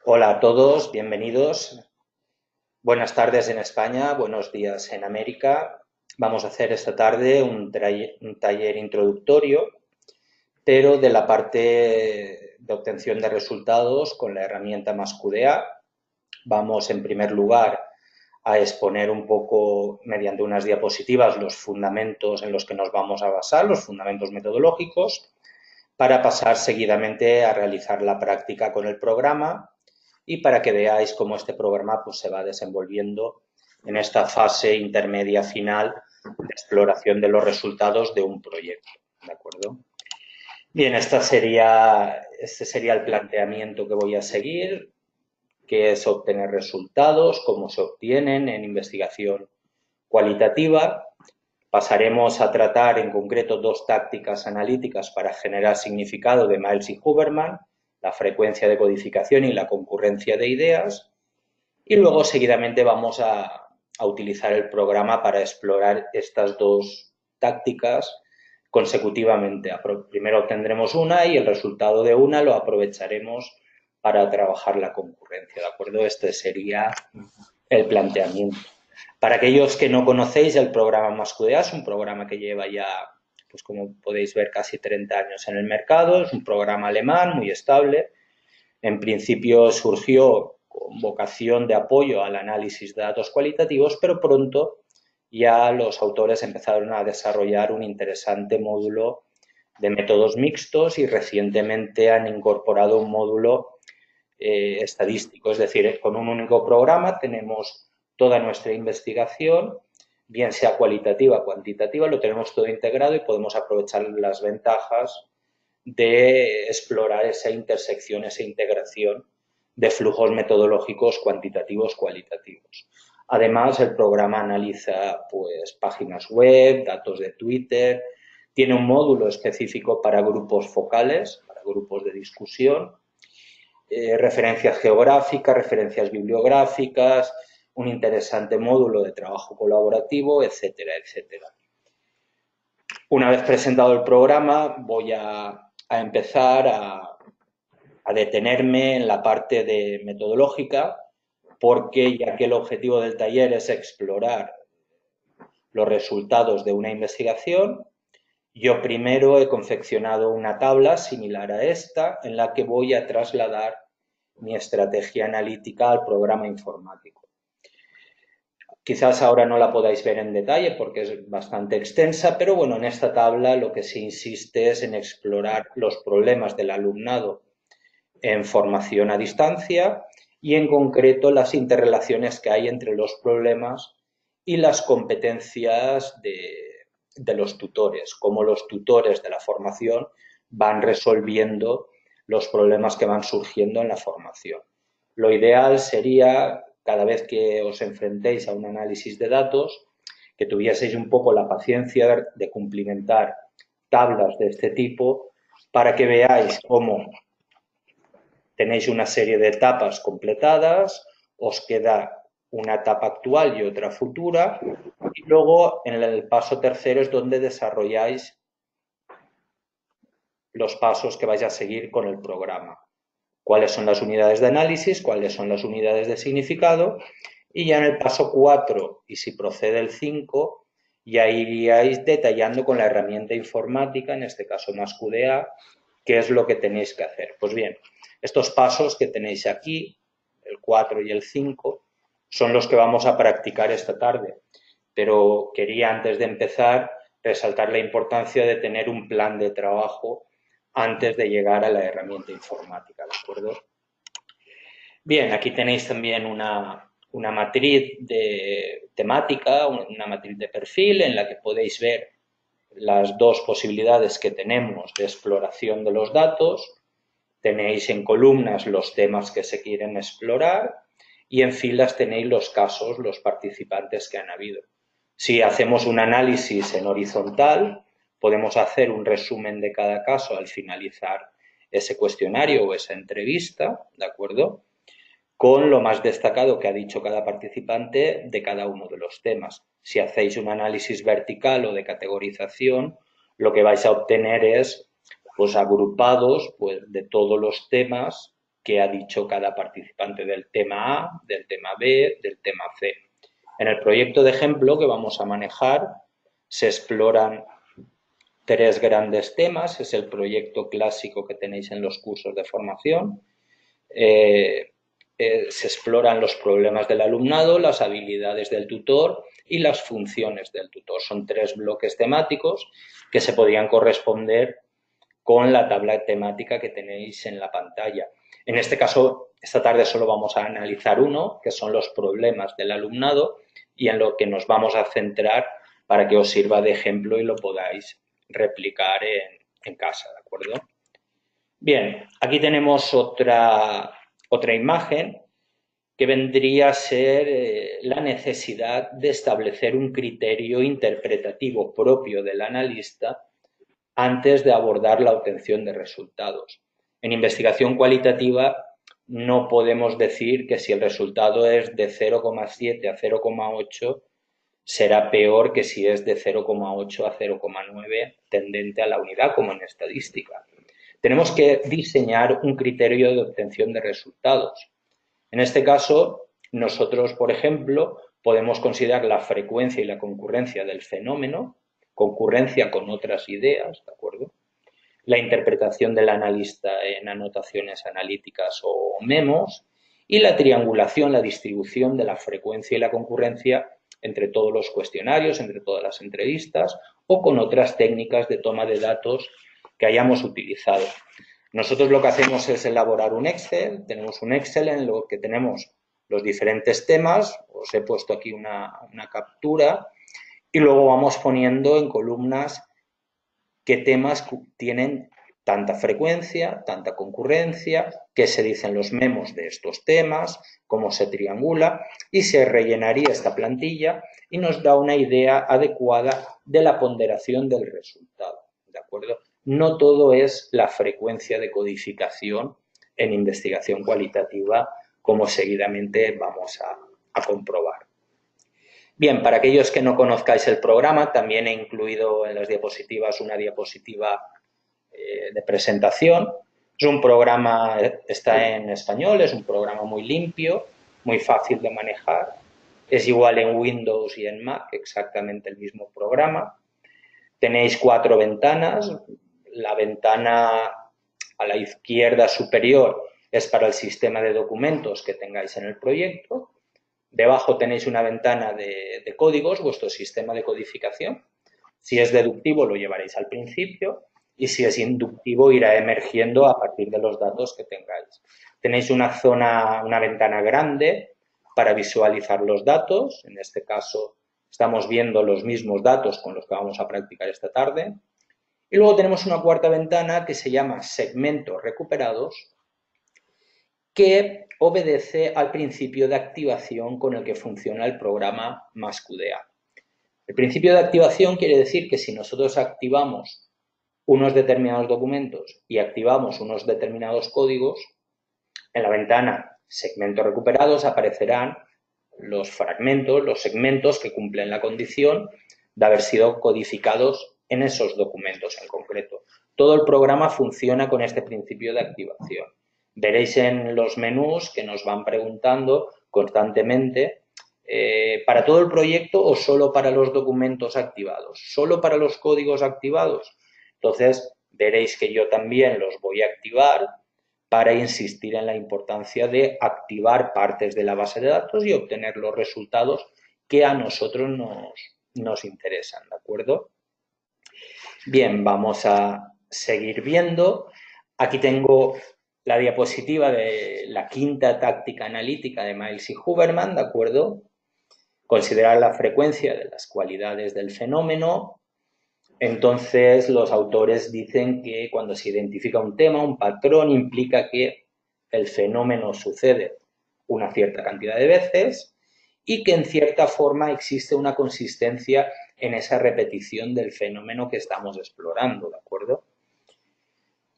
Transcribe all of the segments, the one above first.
Hola a todos, bienvenidos. Buenas tardes en España, buenos días en América. Vamos a hacer esta tarde un taller introductorio, pero de la parte de obtención de resultados con la herramienta MassQDA. Vamos en primer lugar a exponer un poco mediante unas diapositivas los fundamentos en los que nos vamos a basar, los fundamentos metodológicos, para pasar seguidamente a realizar la práctica con el programa y para que veáis cómo este programa pues, se va desenvolviendo en esta fase intermedia final de exploración de los resultados de un proyecto. ¿De acuerdo? Bien, este sería el planteamiento que voy a seguir, que es obtener resultados, cómo se obtienen en investigación cualitativa. Pasaremos a tratar en concreto dos tácticas analíticas para generar significado de Miles y Huberman, la frecuencia de codificación y la concurrencia de ideas. Y luego seguidamente vamos a utilizar el programa para explorar estas dos tácticas consecutivamente. Primero obtendremos una y el resultado de una lo aprovecharemos para trabajar la concurrencia, ¿de acuerdo? Este sería el planteamiento. Para aquellos que no conocéis el programa MassQDA, es un programa que lleva ya, pues como podéis ver, casi 30 años en el mercado. Es un programa alemán muy estable. En principio surgió con vocación de apoyo al análisis de datos cualitativos, pero pronto ya los autores empezaron a desarrollar un interesante módulo de métodos mixtos y recientemente han incorporado un módulo estadístico, es decir, con un único programa tenemos toda nuestra investigación, bien sea cualitativa o cuantitativa, lo tenemos todo integrado y podemos aprovechar las ventajas de explorar esa intersección, esa integración de flujos metodológicos cuantitativos cualitativos. Además, el programa analiza pues, páginas web, datos de Twitter, tiene un módulo específico para grupos focales, para grupos de discusión, referencias geográficas, referencias bibliográficas, un interesante módulo de trabajo colaborativo, etcétera, etcétera. Una vez presentado el programa, voy a empezar a detenerme en la parte de metodológica, porque ya que el objetivo del taller es explorar los resultados de una investigación, yo primero he confeccionado una tabla similar a esta en la que voy a trasladar mi estrategia analítica al programa informático. Quizás ahora no la podáis ver en detalle porque es bastante extensa, pero bueno, en esta tabla lo que se insiste es en explorar los problemas del alumnado en formación a distancia y en concreto las interrelaciones que hay entre los problemas y las competencias de los tutores, cómo los tutores de la formación van resolviendo los problemas que van surgiendo en la formación. Lo ideal sería, cada vez que os enfrentéis a un análisis de datos, que tuvieseis un poco la paciencia de cumplimentar tablas de este tipo para que veáis cómo tenéis una serie de etapas completadas, os queda una etapa actual y otra futura, y luego en el paso tercero es donde desarrolláis los pasos que vais a seguir con el programa. Cuáles son las unidades de análisis, cuáles son las unidades de significado, y ya en el paso 4, y si procede el 5, ya iríais detallando con la herramienta informática, en este caso MassQDA, qué es lo que tenéis que hacer. Pues bien, estos pasos que tenéis aquí, el 4 y el 5, son los que vamos a practicar esta tarde. Pero quería, antes de empezar, resaltar la importancia de tener un plan de trabajo antes de llegar a la herramienta informática, ¿de acuerdo? Bien, aquí tenéis también una matriz de temática, una matriz de perfil en la que podéis ver las dos posibilidades que tenemos de exploración de los datos. Tenéis en columnas los temas que se quieren explorar y en filas tenéis los casos, los participantes que han habido. Si hacemos un análisis en horizontal, podemos hacer un resumen de cada caso al finalizar ese cuestionario o esa entrevista, ¿de acuerdo? Con lo más destacado que ha dicho cada participante de cada uno de los temas. Si hacéis un análisis vertical o de categorización, lo que vais a obtener es pues agrupados pues, de todos los temas qué ha dicho cada participante del tema A, del tema B, del tema C. En el proyecto de ejemplo que vamos a manejar se exploran tres grandes temas. Es el proyecto clásico que tenéis en los cursos de formación. Se exploran los problemas del alumnado, las habilidades del tutor y las funciones del tutor. Son tres bloques temáticos que se podrían corresponder con la tabla temática que tenéis en la pantalla. En este caso, esta tarde solo vamos a analizar uno, que son los problemas del alumnado, y en lo que nos vamos a centrar para que os sirva de ejemplo y lo podáis replicar en casa, ¿de acuerdo? Bien, aquí tenemos otra imagen que vendría a ser la necesidad de establecer un criterio interpretativo propio del analista antes de abordar la obtención de resultados. En investigación cualitativa no podemos decir que si el resultado es de 0,7 a 0,8 será peor que si es de 0,8 a 0,9 tendente a la unidad, como en estadística. Tenemos que diseñar un criterio de obtención de resultados. En este caso, nosotros, por ejemplo, podemos considerar la frecuencia y la concurrencia del fenómeno, concurrencia con otras ideas, ¿de acuerdo? La interpretación del analista en anotaciones analíticas o memos y la triangulación, la distribución de la frecuencia y la concurrencia entre todos los cuestionarios, entre todas las entrevistas o con otras técnicas de toma de datos que hayamos utilizado. Nosotros lo que hacemos es elaborar un Excel. Tenemos un Excel en lo que tenemos los diferentes temas. Os he puesto aquí una captura y luego vamos poniendo en columnas qué temas tienen tanta frecuencia, tanta concurrencia, qué se dicen los memos de estos temas, cómo se triangula, y se rellenaría esta plantilla y nos da una idea adecuada de la ponderación del resultado, ¿de acuerdo? No todo es la frecuencia de codificación en investigación cualitativa, como seguidamente vamos a comprobar. Bien, para aquellos que no conozcáis el programa, también he incluido en las diapositivas una diapositiva de presentación. Es un programa, está en español, es un programa muy limpio, muy fácil de manejar. Es igual en Windows y en Mac, exactamente el mismo programa. Tenéis 4 ventanas. La ventana a la izquierda superior es para el sistema de documentos que tengáis en el proyecto. Debajo tenéis una ventana de códigos, vuestro sistema de codificación. Si es deductivo lo llevaréis al principio y si es inductivo irá emergiendo a partir de los datos que tengáis. Tenéis una ventana grande para visualizar los datos. En este caso estamos viendo los mismos datos con los que vamos a practicar esta tarde. Y luego tenemos una cuarta ventana que se llama segmentos recuperados, que obedece al principio de activación con el que funciona el programa MassQDA. El principio de activación quiere decir que si nosotros activamos unos determinados documentos y activamos unos determinados códigos, en la ventana segmentos recuperados aparecerán los fragmentos, los segmentos que cumplen la condición de haber sido codificados en esos documentos en concreto. Todo el programa funciona con este principio de activación. Veréis en los menús que nos van preguntando constantemente ¿para todo el proyecto o solo para los documentos activados? ¿Solo para los códigos activados? Entonces, veréis que yo también los voy a activar para insistir en la importancia de activar partes de la base de datos y obtener los resultados que a nosotros nos interesan, ¿de acuerdo? Bien, vamos a seguir viendo. Aquí tengo la diapositiva de la quinta táctica analítica de Miles y Huberman, ¿de acuerdo? Considerar la frecuencia de las cualidades del fenómeno. Entonces, los autores dicen que cuando se identifica un tema, un patrón, implica que el fenómeno sucede una cierta cantidad de veces y que en cierta forma existe una consistencia en esa repetición del fenómeno que estamos explorando, ¿de acuerdo?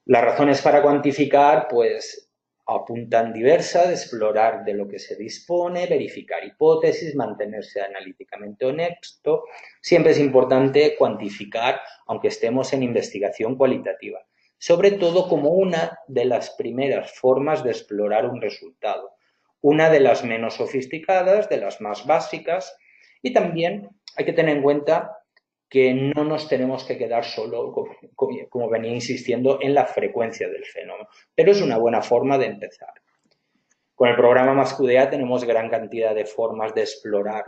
Las razones para cuantificar, pues, apuntan diversas: explorar de lo que se dispone, verificar hipótesis, mantenerse analíticamente honesto. Siempre es importante cuantificar, aunque estemos en investigación cualitativa. sobre todo como una de las primeras formas de explorar un resultado, una de las menos sofisticadas, de las más básicas, y también hay que tener en cuenta que no nos tenemos que quedar solo, como venía insistiendo, en la frecuencia del fenómeno, pero es una buena forma de empezar. Con el programa MassQDA tenemos gran cantidad de formas de explorar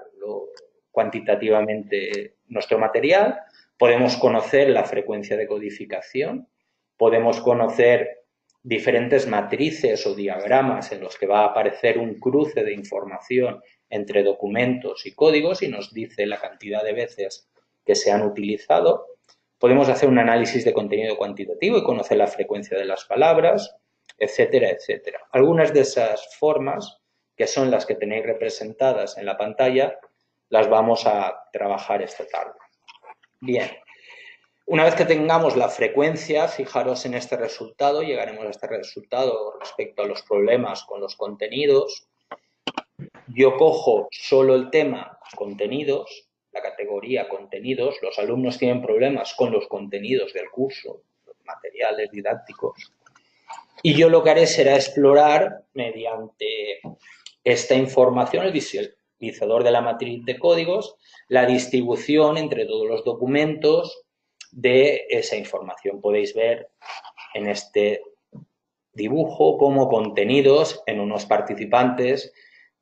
cuantitativamente nuestro material. Podemos conocer la frecuencia de codificación, podemos conocer diferentes matrices o diagramas en los que va a aparecer un cruce de información entre documentos y códigos y nos dice la cantidad de veces que se han utilizado. Podemos hacer un análisis de contenido cuantitativo y conocer la frecuencia de las palabras, etcétera, etcétera. Algunas de esas formas, que son las que tenéis representadas en la pantalla, las vamos a trabajar esta tarde. Bien, una vez que tengamos la frecuencia, fijaros en este resultado, llegaremos a este resultado respecto a los problemas con los contenidos. Yo cojo solo el tema contenidos, la categoría contenidos. Los alumnos tienen problemas con los contenidos del curso, los materiales didácticos. Y yo lo que haré será explorar mediante esta información, el visualizador de la matriz de códigos, la distribución entre todos los documentos de esa información. Podéis ver en este dibujo cómo contenidos en unos participantes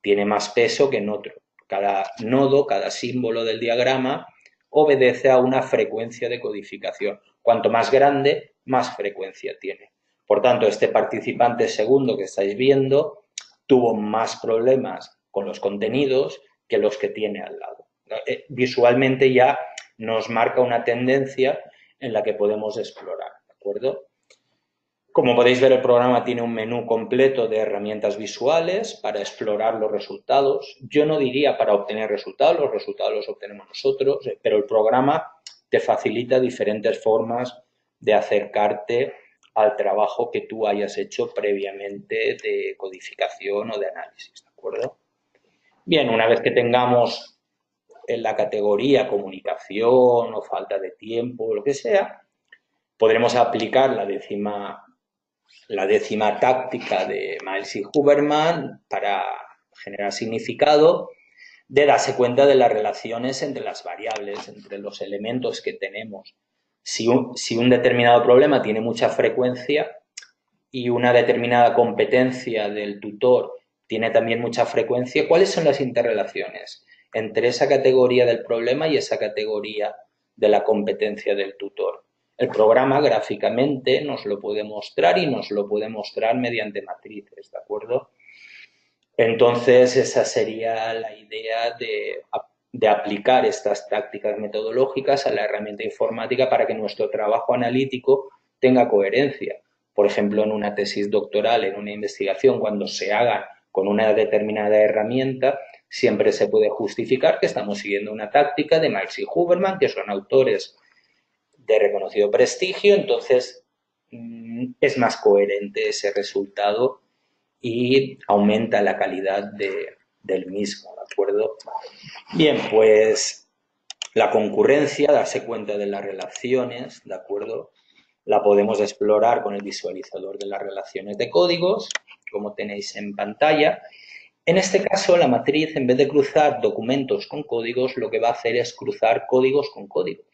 tiene más peso que en otro. Cada nodo, cada símbolo del diagrama obedece a una frecuencia de codificación. Cuanto más grande, más frecuencia tiene. Por tanto, este participante segundo que estáis viendo tuvo más problemas con los contenidos que los que tiene al lado. Visualmente ya nos marca una tendencia en la que podemos explorar, ¿de acuerdo? Como podéis ver, el programa tiene un menú completo de herramientas visuales para explorar los resultados. Yo no diría para obtener resultados, los resultados los obtenemos nosotros, pero el programa te facilita diferentes formas de acercarte al trabajo que tú hayas hecho previamente de codificación o de análisis, ¿de acuerdo? Bien, una vez que tengamos en la categoría comunicación o falta de tiempo o lo que sea, podremos aplicar la décima táctica de Miles y Huberman para generar significado, de darse cuenta de las relaciones entre las variables, entre los elementos que tenemos. Si un determinado problema tiene mucha frecuencia y una determinada competencia del tutor tiene también mucha frecuencia, ¿cuáles son las interrelaciones entre esa categoría del problema y esa categoría de la competencia del tutor? El programa gráficamente nos lo puede mostrar y nos lo puede mostrar mediante matrices, ¿de acuerdo? Entonces, esa sería la idea de aplicar estas tácticas metodológicas a la herramienta informática para que nuestro trabajo analítico tenga coherencia. Por ejemplo, en una tesis doctoral, en una investigación, cuando se haga con una determinada herramienta, siempre se puede justificar que estamos siguiendo una táctica de Miles y Huberman, que son autores de reconocido prestigio, entonces es más coherente ese resultado y aumenta la calidad del mismo, ¿de acuerdo? Bien, pues la concurrencia, darse cuenta de las relaciones, ¿de acuerdo? La podemos explorar con el visualizador de las relaciones de códigos, como tenéis en pantalla. En este caso, la matriz, en vez de cruzar documentos con códigos, lo que va a hacer es cruzar códigos con códigos.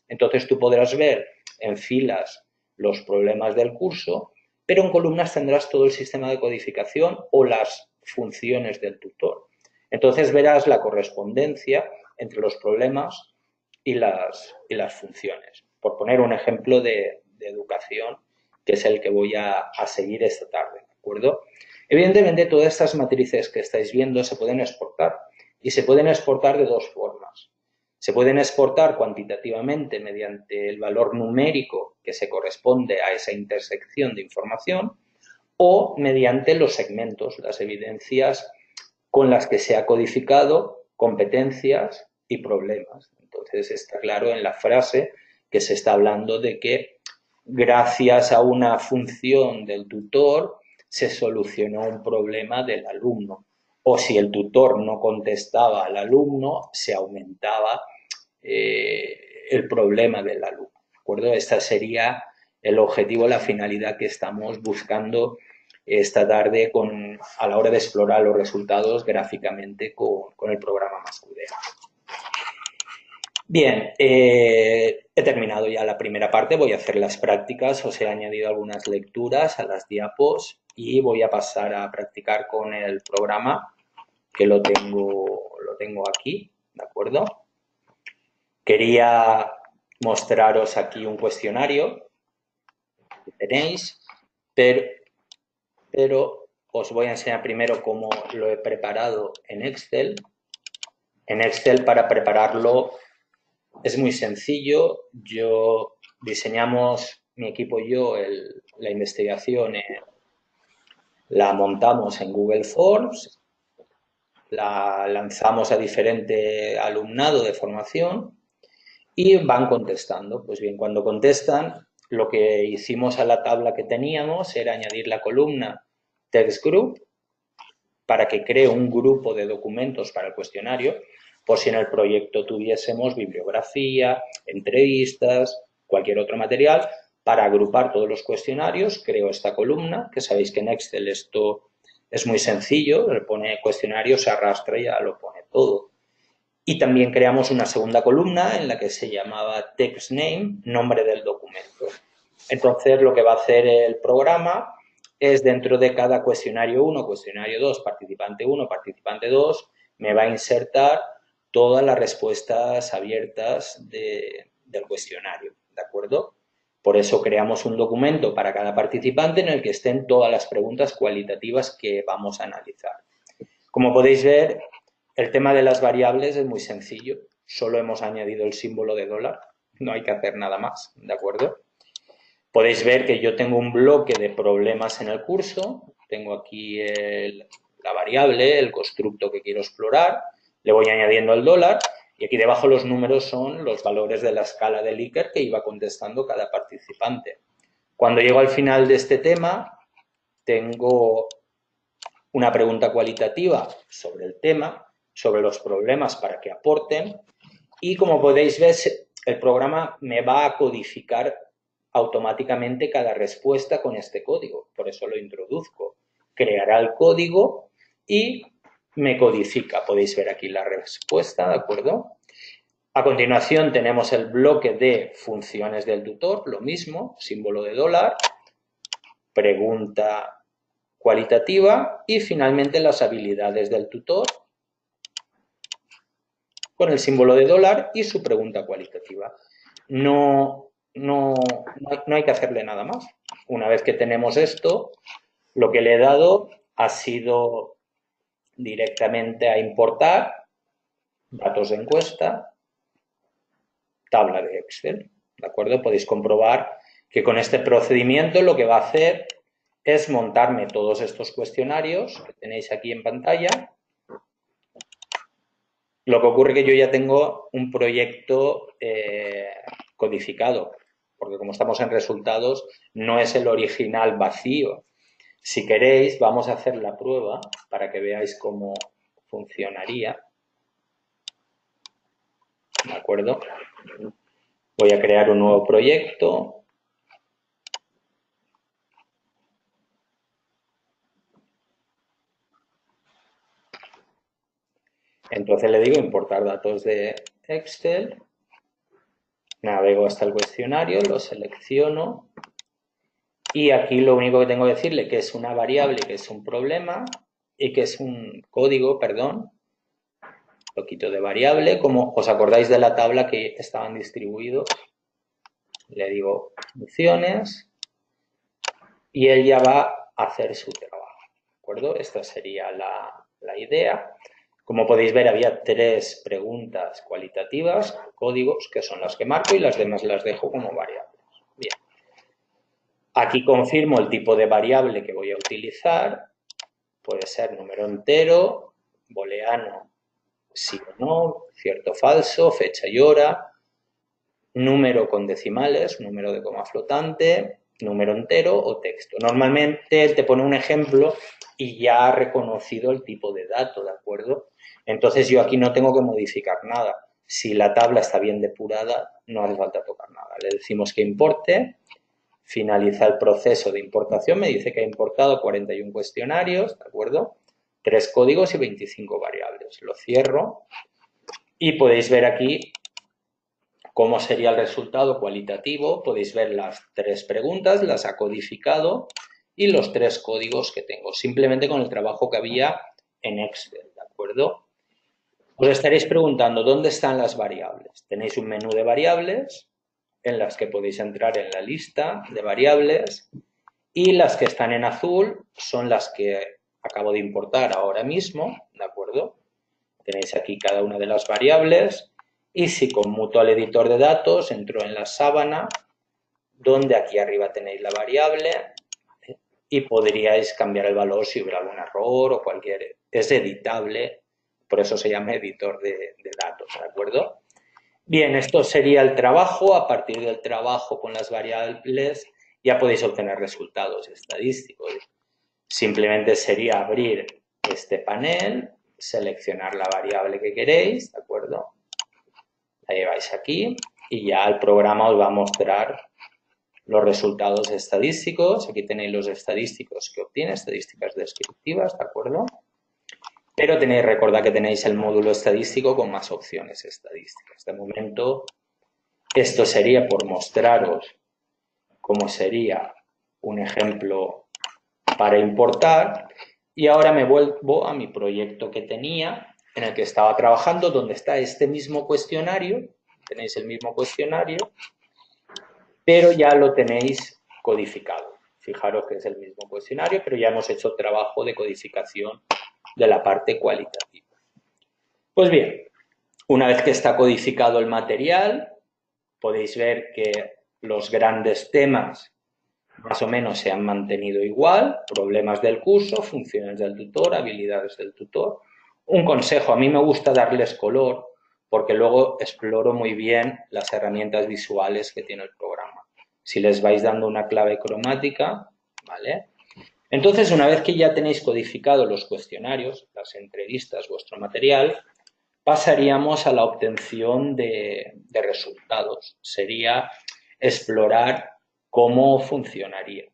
Entonces tú podrás ver en filas los problemas del curso, pero en columnas tendrás todo el sistema de codificación o las funciones del tutor. Entonces verás la correspondencia entre los problemas y las funciones. Por poner un ejemplo de educación, que es el que voy a seguir esta tarde, ¿de acuerdo? Evidentemente, todas estas matrices que estáis viendo se pueden exportar y se pueden exportar de dos formas. Se pueden exportar cuantitativamente mediante el valor numérico que se corresponde a esa intersección de información o mediante los segmentos, las evidencias con las que se ha codificado competencias y problemas. Entonces está claro en la frase que se está hablando de que gracias a una función del tutor se solucionó un problema del alumno. O si el tutor no contestaba al alumno, se aumentaba el problema del alumno, ¿de acuerdo? Esta sería el objetivo, la finalidad que estamos buscando esta tarde a la hora de explorar los resultados gráficamente con el programa Mascudea. Bien, he terminado ya la primera parte, voy a hacer las prácticas, os he añadido algunas lecturas a las diapos y voy a pasar a practicar con el programa, que lo tengo aquí, ¿de acuerdo? Quería mostraros aquí un cuestionario que tenéis, pero os voy a enseñar primero cómo lo he preparado en Excel. En Excel, para prepararlo, es muy sencillo. Diseñamos, mi equipo y yo, la investigación, la montamos en Google Forms, la lanzamos a diferente alumnado de formación y van contestando. Pues bien, cuando contestan, lo que hicimos a la tabla que teníamos era añadir la columna Text Group para que cree un grupo de documentos para el cuestionario, por si en el proyecto tuviésemos bibliografía, entrevistas, cualquier otro material. Para agrupar todos los cuestionarios, creo esta columna, que sabéis que en Excel esto es muy sencillo, le pone cuestionario, se arrastra y ya lo pone todo. Y también creamos una segunda columna en la que se llamaba Text Name, nombre del documento. Entonces, lo que va a hacer el programa es, dentro de cada cuestionario 1, cuestionario 2, participante 1, participante 2, me va a insertar todas las respuestas abiertas del cuestionario, ¿de acuerdo? Por eso creamos un documento para cada participante en el que estén todas las preguntas cualitativas que vamos a analizar. Como podéis ver, el tema de las variables es muy sencillo. Solo hemos añadido el símbolo de dólar. No hay que hacer nada más, ¿de acuerdo? Podéis ver que yo tengo un bloque de problemas en el curso. Tengo aquí la variable, el constructo que quiero explorar. Le voy añadiendo el dólar. Y aquí debajo los números son los valores de la escala de Likert que iba contestando cada participante. Cuando llego al final de este tema, tengo una pregunta cualitativa sobre el tema, sobre los problemas para que aporten, y como podéis ver, el programa me va a codificar automáticamente cada respuesta con este código, por eso lo introduzco. Creará el código y me codifica. Podéis ver aquí la respuesta, ¿de acuerdo? A continuación tenemos el bloque de funciones del tutor, lo mismo, símbolo de dólar, pregunta cualitativa y finalmente las habilidades del tutor con el símbolo de dólar y su pregunta cualitativa. No hay que hacerle nada más. Una vez que tenemos esto, lo que le he dado ha sido directamente a importar datos de encuesta, tabla de Excel, ¿de acuerdo? Podéis comprobar que con este procedimiento lo que va a hacer es montarme todos estos cuestionarios que tenéis aquí en pantalla. Lo que ocurre es que yo ya tengo un proyecto codificado, porque como estamos en resultados, no es el original vacío. Si queréis, vamos a hacer la prueba para que veáis cómo funcionaría. ¿De acuerdo? Voy a crear un nuevo proyecto. Entonces le digo importar datos de Excel. Navego hasta el cuestionario, lo selecciono. Y aquí lo único que tengo que decirle que es una variable, que es un problema y que es un código, perdón. Lo quito de variable. Como os acordáis de la tabla que estaban distribuidos, le digo funciones y él ya va a hacer su trabajo. ¿De acuerdo? Esta sería la idea. Como podéis ver, había 3 preguntas cualitativas, códigos, que son las que marco y las demás las dejo como variables. Bien. Aquí confirmo el tipo de variable que voy a utilizar. Puede ser número entero, booleano, sí o no, cierto o falso, fecha y hora, número con decimales, número de coma flotante, número entero o texto. Normalmente te pone un ejemplo y ya ha reconocido el tipo de dato, ¿de acuerdo? Entonces yo aquí no tengo que modificar nada. Si la tabla está bien depurada, no hace falta tocar nada. Le decimos que importe, finaliza el proceso de importación. Me dice que ha importado 41 cuestionarios, ¿de acuerdo? 3 códigos y 25 variables. Lo cierro y podéis ver aquí cómo sería el resultado cualitativo. Podéis ver las 3 preguntas, las ha codificado y los 3 códigos que tengo, simplemente con el trabajo que había en Excel, ¿de acuerdo? Os estaréis preguntando, ¿dónde están las variables? Tenéis un menú de variables en las que podéis entrar en la lista de variables y las que están en azul son las que acabo de importar ahora mismo, ¿de acuerdo? Tenéis aquí cada una de las variables y si conmuto al editor de datos, entro en la sábana, donde aquí arriba tenéis la variable y podríais cambiar el valor si hubiera algún error o cualquier... Es editable, por eso se llama editor de datos, ¿de acuerdo? Bien, esto sería el trabajo. A partir del trabajo con las variables ya podéis obtener resultados estadísticos. Simplemente sería abrir este panel, seleccionar la variable que queréis, ¿de acuerdo? La lleváis aquí y ya el programa os va a mostrar los resultados estadísticos. Aquí tenéis los estadísticos que obtiene, estadísticas descriptivas, ¿de acuerdo? Pero recordad que tenéis el módulo estadístico con más opciones estadísticas. De momento, esto sería por mostraros cómo sería un ejemplo para importar. Y ahora me vuelvo a mi proyecto que tenía, en el que estaba trabajando, donde está este mismo cuestionario. Tenéis el mismo cuestionario, pero ya lo tenéis codificado. Fijaros que es el mismo cuestionario, pero ya hemos hecho trabajo de codificación de la parte cualitativa. Pues bien, una vez que está codificado el material, podéis ver que los grandes temas más o menos se han mantenido igual: problemas del curso, funciones del tutor, habilidades del tutor. Un consejo: a mí me gusta darles color porque luego exploro muy bien las herramientas visuales que tiene el programa. Si les vais dando una clave cromática, ¿vale? Entonces, una vez que ya tenéis codificados los cuestionarios, las entrevistas, vuestro material, pasaríamos a la obtención de resultados. Sería explorar cómo funcionaría.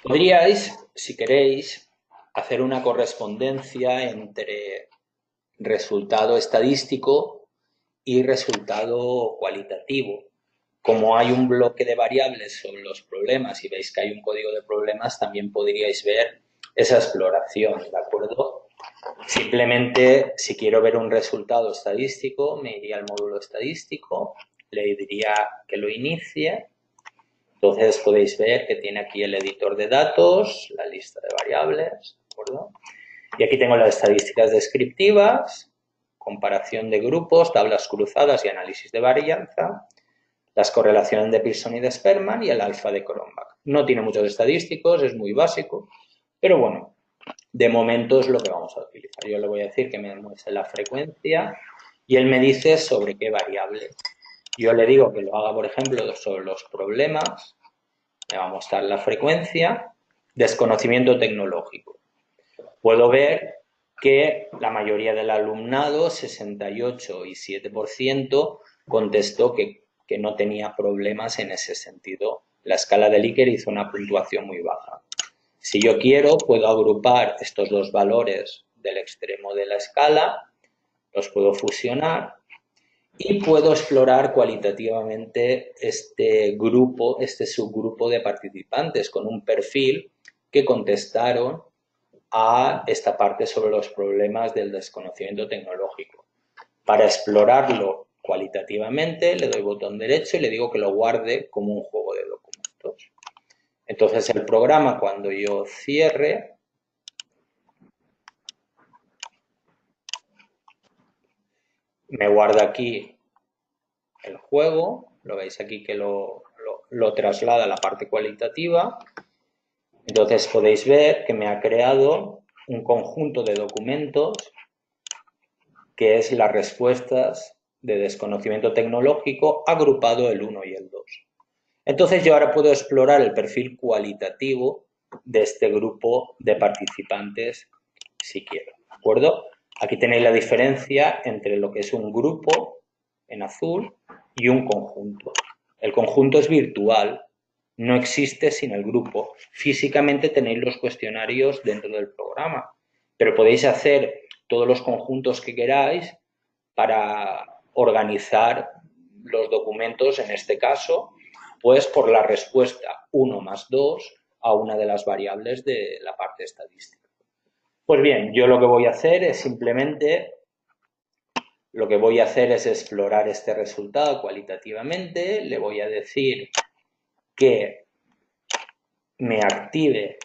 Podríais, si queréis, hacer una correspondencia entre resultado estadístico y resultado cualitativo. Como hay un bloque de variables sobre los problemas y veis que hay un código de problemas, también podríais ver esa exploración, ¿de acuerdo? Simplemente, si quiero ver un resultado estadístico, me iría al módulo estadístico, le diría que lo inicie. Entonces podéis ver que tiene aquí el editor de datos, la lista de variables, ¿de acuerdo? Y aquí tengo las estadísticas descriptivas, comparación de grupos, tablas cruzadas y análisis de varianza, las correlaciones de Pearson y de Sperman y el alfa de Cronbach. No tiene muchos estadísticos, es muy básico, pero bueno, de momento es lo que vamos a utilizar. Yo le voy a decir que me muestre la frecuencia y él me dice sobre qué variable. Yo le digo que lo haga, por ejemplo, sobre los problemas. Me va a mostrar la frecuencia. Desconocimiento tecnológico. Puedo ver que la mayoría del alumnado, 68,7%, contestó que no tenía problemas en ese sentido. La escala de Likert hizo una puntuación muy baja. Si yo quiero, puedo agrupar estos dos valores del extremo de la escala, los puedo fusionar y puedo explorar cualitativamente este subgrupo de participantes con un perfil que contestaron a esta parte sobre los problemas del desconocimiento tecnológico. Para explorarlo cualitativamente, le doy botón derecho y le digo que lo guarde como un juego de documentos. Entonces el programa, cuando yo cierre, me guarda aquí el juego. Lo veis aquí que lo traslada a la parte cualitativa. Entonces podéis ver que me ha creado un conjunto de documentos que es las respuestas de desconocimiento tecnológico agrupado el 1 y el 2. Entonces yo ahora puedo explorar el perfil cualitativo de este grupo de participantes si quiero, ¿de acuerdo? Aquí tenéis la diferencia entre lo que es un grupo en azul, y un conjunto. El conjunto es virtual, no existe sin el grupo. Físicamente tenéis los cuestionarios dentro del programa, pero podéis hacer todos los conjuntos que queráis para organizar los documentos, en este caso, pues por la respuesta 1 más 2 a una de las variables de la parte estadística. Pues bien, yo lo que voy a hacer es simplemente, lo que voy a hacer es explorar este resultado cualitativamente, le voy a decir que me active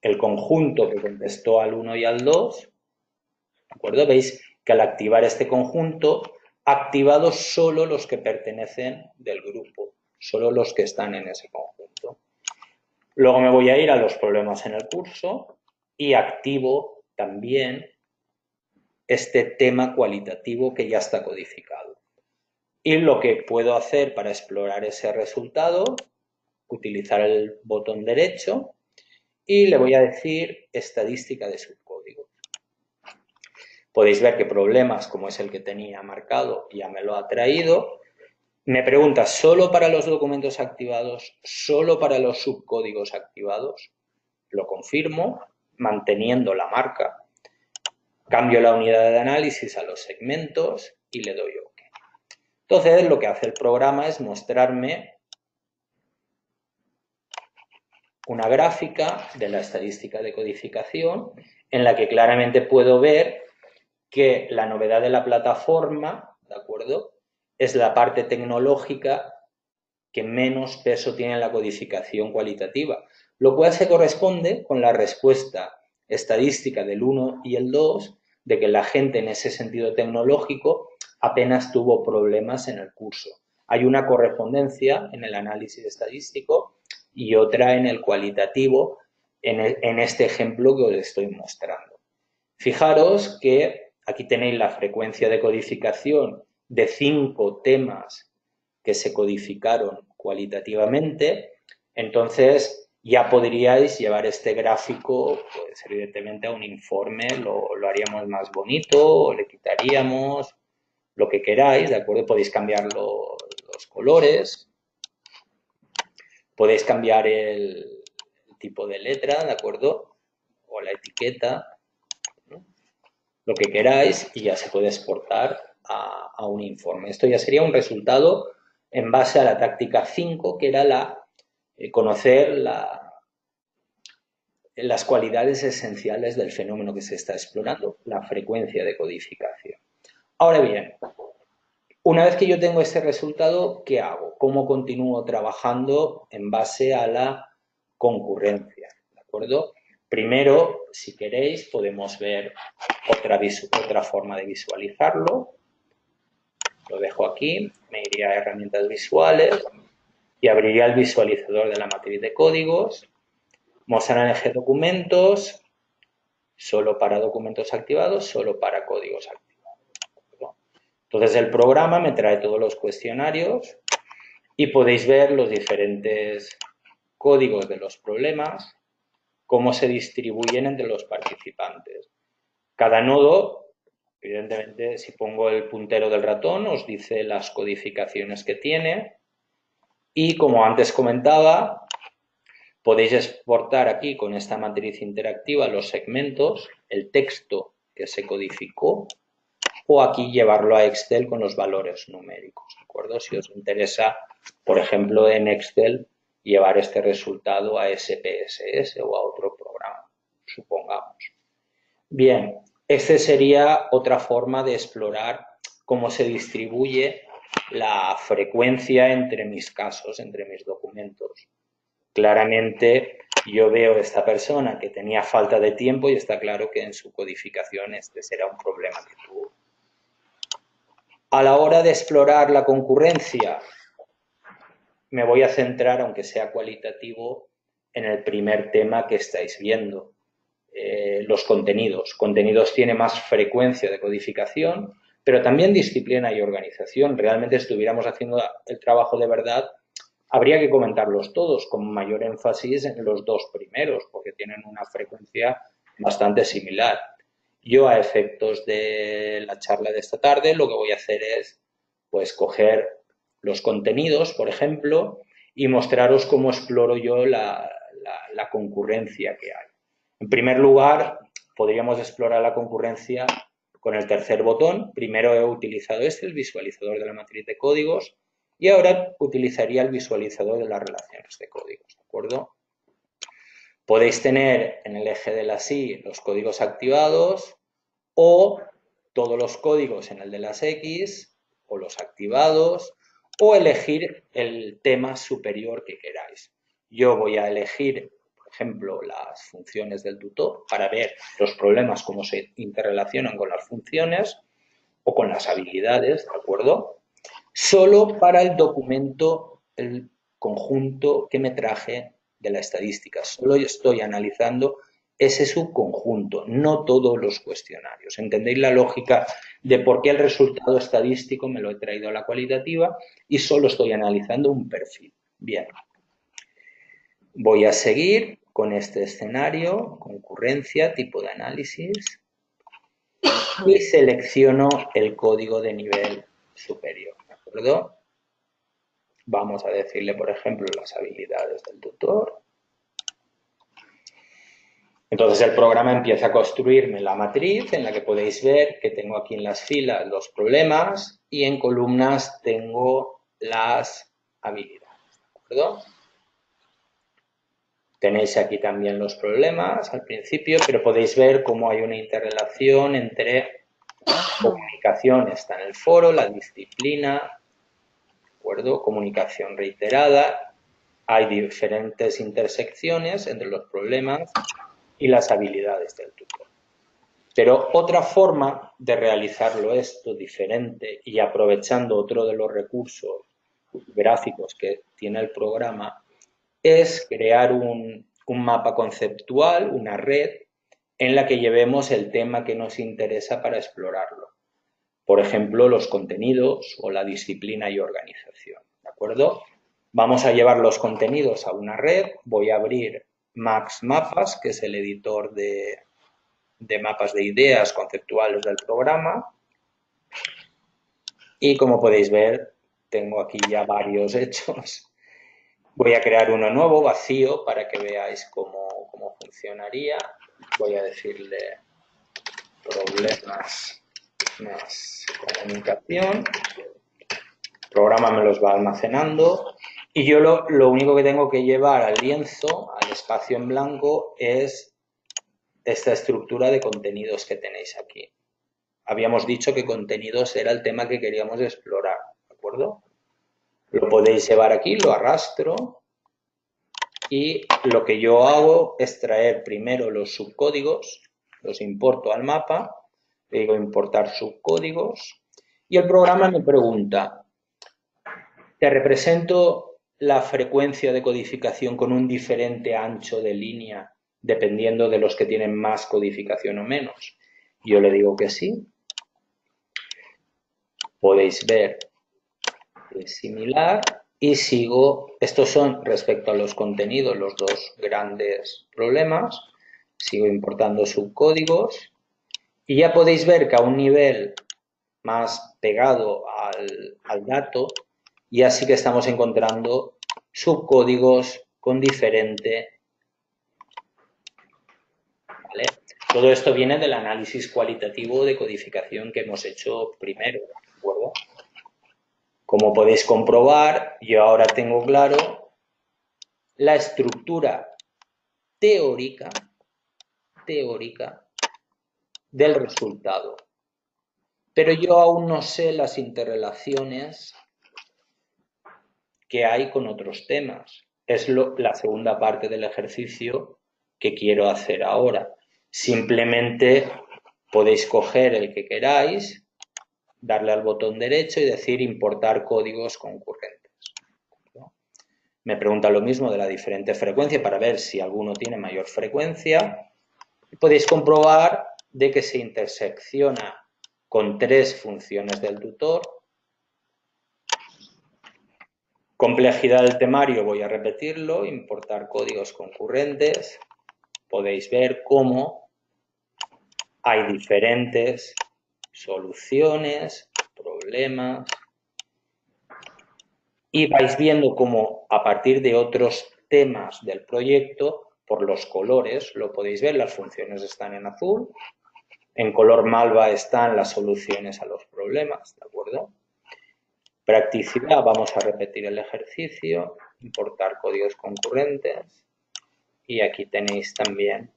el conjunto que contestó al 1 y al 2, ¿de acuerdo? Veis que al activar este conjunto, ha activado solo los que pertenecen del grupo, solo los que están en ese conjunto. Luego me voy a ir a los problemas en el curso y activo también este tema cualitativo que ya está codificado. Y lo que puedo hacer para explorar ese resultado, utilizar el botón derecho y le voy a decir estadística de subcódigos. Podéis ver que problemas como es el que tenía marcado ya me lo ha traído. Me pregunta, ¿solo para los documentos activados, solo para los subcódigos activados? Lo confirmo, manteniendo la marca. Cambio la unidad de análisis a los segmentos y le doy OK. Entonces, lo que hace el programa es mostrarme una gráfica de la estadística de codificación en la que claramente puedo ver que la novedad de la plataforma, ¿de acuerdo?, es la parte tecnológica que menos peso tiene en la codificación cualitativa, lo cual se corresponde con la respuesta estadística del 1 y el 2, de que la gente en ese sentido tecnológico apenas tuvo problemas en el curso. Hay una correspondencia en el análisis estadístico y otra en el cualitativo, en este ejemplo que os estoy mostrando. Fijaros que aquí tenéis la frecuencia de codificación de 5 temas que se codificaron cualitativamente, entonces ya podríais llevar este gráfico, pues evidentemente a un informe, lo haríamos más bonito, o le quitaríamos lo que queráis, ¿de acuerdo? Podéis cambiar los colores, podéis cambiar el tipo de letra, ¿de acuerdo? O la etiqueta, ¿no? Lo que queráis y ya se puede exportar a un informe. Esto ya sería un resultado en base a la táctica 5, que era conocer las cualidades esenciales del fenómeno que se está explorando, la frecuencia de codificación. Ahora bien, una vez que yo tengo este resultado, ¿qué hago? ¿Cómo continúo trabajando en base a la concurrencia? ¿De acuerdo? Primero, si queréis, podemos ver otra forma de visualizarlo. Lo dejo aquí, me iría a herramientas visuales y abriría el visualizador de la matriz de códigos. Mostrar en eje documentos, solo para documentos activados, solo para códigos activados. Entonces el programa me trae todos los cuestionarios y podéis ver los diferentes códigos de los problemas, cómo se distribuyen entre los participantes. Cada nodo, evidentemente, si pongo el puntero del ratón, os dice las codificaciones que tiene y, como antes comentaba, podéis exportar aquí con esta matriz interactiva los segmentos, el texto que se codificó, o aquí llevarlo a Excel con los valores numéricos, ¿de acuerdo? Si os interesa, por ejemplo, en Excel, llevar este resultado a SPSS o a otro programa, supongamos. Bien, esta sería otra forma de explorar cómo se distribuye la frecuencia entre mis casos, entre mis documentos. Claramente yo veo a esta persona que tenía falta de tiempo y está claro que en su codificación este será un problema que tuvo. A la hora de explorar la concurrencia, me voy a centrar, aunque sea cualitativo, en el primer tema que estáis viendo. Los contenidos. Contenidos tiene más frecuencia de codificación, pero también disciplina y organización. Realmente, si estuviéramos haciendo el trabajo de verdad, habría que comentarlos todos, con mayor énfasis en los dos primeros, porque tienen una frecuencia bastante similar. Yo, a efectos de la charla de esta tarde, lo que voy a hacer es Pues coger los contenidos, por ejemplo, y mostraros cómo exploro yo la concurrencia que hay. En primer lugar, podríamos explorar la concurrencia con el tercer botón. Primero he utilizado el visualizador de la matriz de códigos, y ahora utilizaría el visualizador de las relaciones de códigos, ¿de acuerdo? Podéis tener en el eje de las Y los códigos activados o todos los códigos en el de las X o los activados, o elegir el tema superior que queráis. Yo voy a elegir, por ejemplo, las funciones del tutor para ver los problemas, cómo se interrelacionan con las funciones o con las habilidades, ¿de acuerdo? Solo para el documento, el conjunto que me traje de la estadística. Solo estoy analizando ese subconjunto, no todos los cuestionarios. ¿Entendéis la lógica de por qué el resultado estadístico me lo he traído a la cualitativa y solo estoy analizando un perfil? Bien. Voy a seguir con este escenario, concurrencia, tipo de análisis, y selecciono el código de nivel superior, ¿de acuerdo? Vamos a decirle, por ejemplo, las habilidades del tutor. Entonces el programa empieza a construirme la matriz en la que podéis ver que tengo aquí en las filas los problemas y en columnas tengo las habilidades, ¿de acuerdo? Tenéis aquí también los problemas al principio, pero podéis ver cómo hay una interrelación entre comunicación, está en el foro, la disciplina, ¿de acuerdo? Comunicación reiterada, hay diferentes intersecciones entre los problemas y las habilidades del tutor. Pero otra forma de realizarlo esto diferente y aprovechando otro de los recursos gráficos que tiene el programa es crear un mapa conceptual, una red en la que llevemos el tema que nos interesa para explorarlo. Por ejemplo, los contenidos o la disciplina y organización, ¿de acuerdo? Vamos a llevar los contenidos a una red, voy a abrir Max Mapas, que es el editor de mapas de ideas conceptuales del programa, y como podéis ver, tengo aquí ya varios hechos. Voy a crear uno nuevo, vacío, para que veáis cómo funcionaría. Voy a decirle problemas más comunicación. El programa me los va almacenando y yo lo único que tengo que llevar al lienzo, al espacio en blanco, es esta estructura de contenidos que tenéis aquí. Habíamos dicho que contenidos era el tema que queríamos explorar, ¿de acuerdo? Lo podéis llevar aquí, lo arrastro y lo que yo hago es traer primero los subcódigos, los importo al mapa, le digo importar subcódigos y el programa me pregunta, te represento la frecuencia de codificación con un diferente ancho de línea dependiendo de los que tienen más codificación o menos. Yo le digo que sí. Podéis ver que es similar y sigo. Estos son respecto a los contenidos los dos grandes problemas. Sigo importando subcódigos y ya podéis ver que a un nivel más pegado al dato ya sí que estamos encontrando subcódigos con diferente. ¿Vale? Todo esto viene del análisis cualitativo de codificación que hemos hecho primero, ¿de acuerdo? Como podéis comprobar, yo ahora tengo claro la estructura teórica del resultado. Pero yo aún no sé las interrelaciones que hay con otros temas. Es la segunda parte del ejercicio que quiero hacer ahora. Simplemente podéis coger el que queráis, darle al botón derecho y decir importar códigos concurrentes. ¿No? Me pregunta lo mismo de la diferente frecuencia para ver si alguno tiene mayor frecuencia. Y podéis comprobar de que se intersecciona con 3 funciones del tutor. Complejidad del temario, voy a repetirlo, importar códigos concurrentes. Podéis ver cómo hay diferentes soluciones, problemas, y vais viendo cómo a partir de otros temas del proyecto, por los colores, lo podéis ver, las funciones están en azul, en color malva están las soluciones a los problemas, ¿de acuerdo? Practicidad, vamos a repetir el ejercicio, importar códigos concurrentes y aquí tenéis también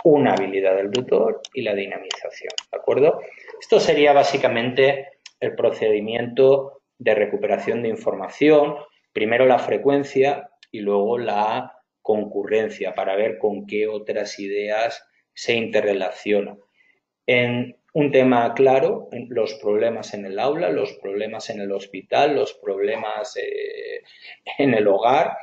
una habilidad del tutor y la dinamización, ¿de acuerdo? Esto sería básicamente el procedimiento de recuperación de información, primero la frecuencia y luego la concurrencia para ver con qué otras ideas se interrelacionan. En un tema claro, los problemas en el aula, los problemas en el hospital, los problemas en el hogar,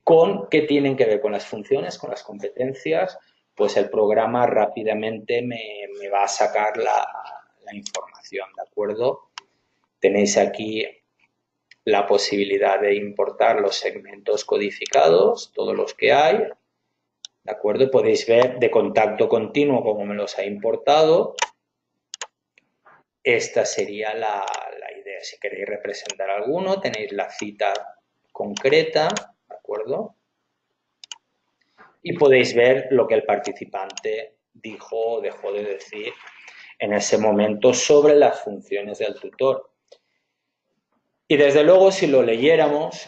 con qué tienen que ver con las funciones, con las competencias, pues el programa rápidamente me va a sacar la información, ¿de acuerdo? Tenéis aquí la posibilidad de importar los segmentos codificados, todos los que hay, ¿de acuerdo? Podéis ver de contacto continuo cómo me los ha importado. Esta sería la idea. Si queréis representar alguno, tenéis la cita concreta, ¿de acuerdo? Y podéis ver lo que el participante dijo o dejó de decir en ese momento sobre las funciones del tutor. Y desde luego, si leyéramos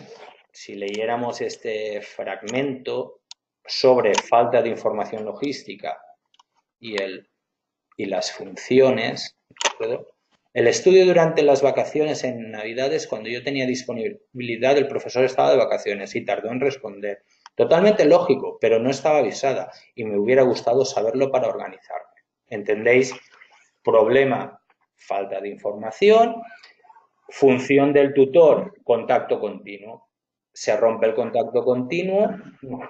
este fragmento sobre falta de información logística y las funciones, ¿de acuerdo? El estudio durante las vacaciones en Navidades, cuando yo tenía disponibilidad, el profesor estaba de vacaciones y tardó en responder. Totalmente lógico, pero no estaba avisada y me hubiera gustado saberlo para organizarme. ¿Entendéis? Problema, falta de información. Función del tutor, contacto continuo. Se rompe el contacto continuo,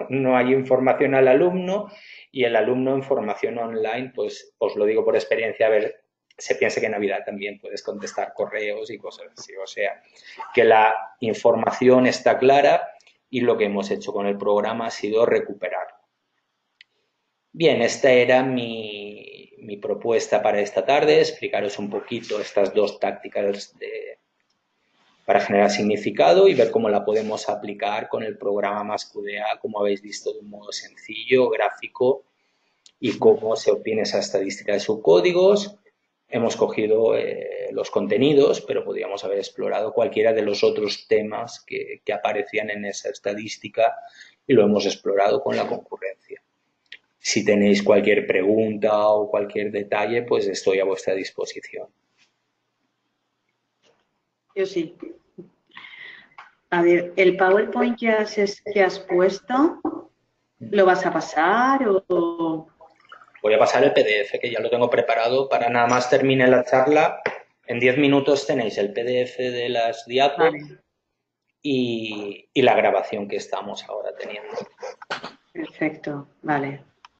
no hay información al alumno y el alumno en formación online, pues os lo digo por experiencia, a ver, se piensa que en Navidad también puedes contestar correos y cosas así. O sea, que la información está clara y lo que hemos hecho con el programa ha sido recuperar. Bien, esta era mi propuesta para esta tarde, explicaros un poquito estas dos tácticas para generar significado y ver cómo la podemos aplicar con el programa MassQDA, como habéis visto, de un modo sencillo, gráfico, y cómo se obtiene esa estadística de subcódigos. Hemos cogido los contenidos, pero podríamos haber explorado cualquiera de los otros temas que aparecían en esa estadística y lo hemos explorado con la concurrencia. Si tenéis cualquier pregunta o cualquier detalle, pues estoy a vuestra disposición. Yo sí. A ver, ¿el PowerPoint que has puesto lo vas a pasar o...? Voy a pasar el PDF, que ya lo tengo preparado para nada más termine la charla. En 10 minutos tenéis el PDF de las diapos Vale. y la grabación que estamos ahora teniendo. Perfecto, vale.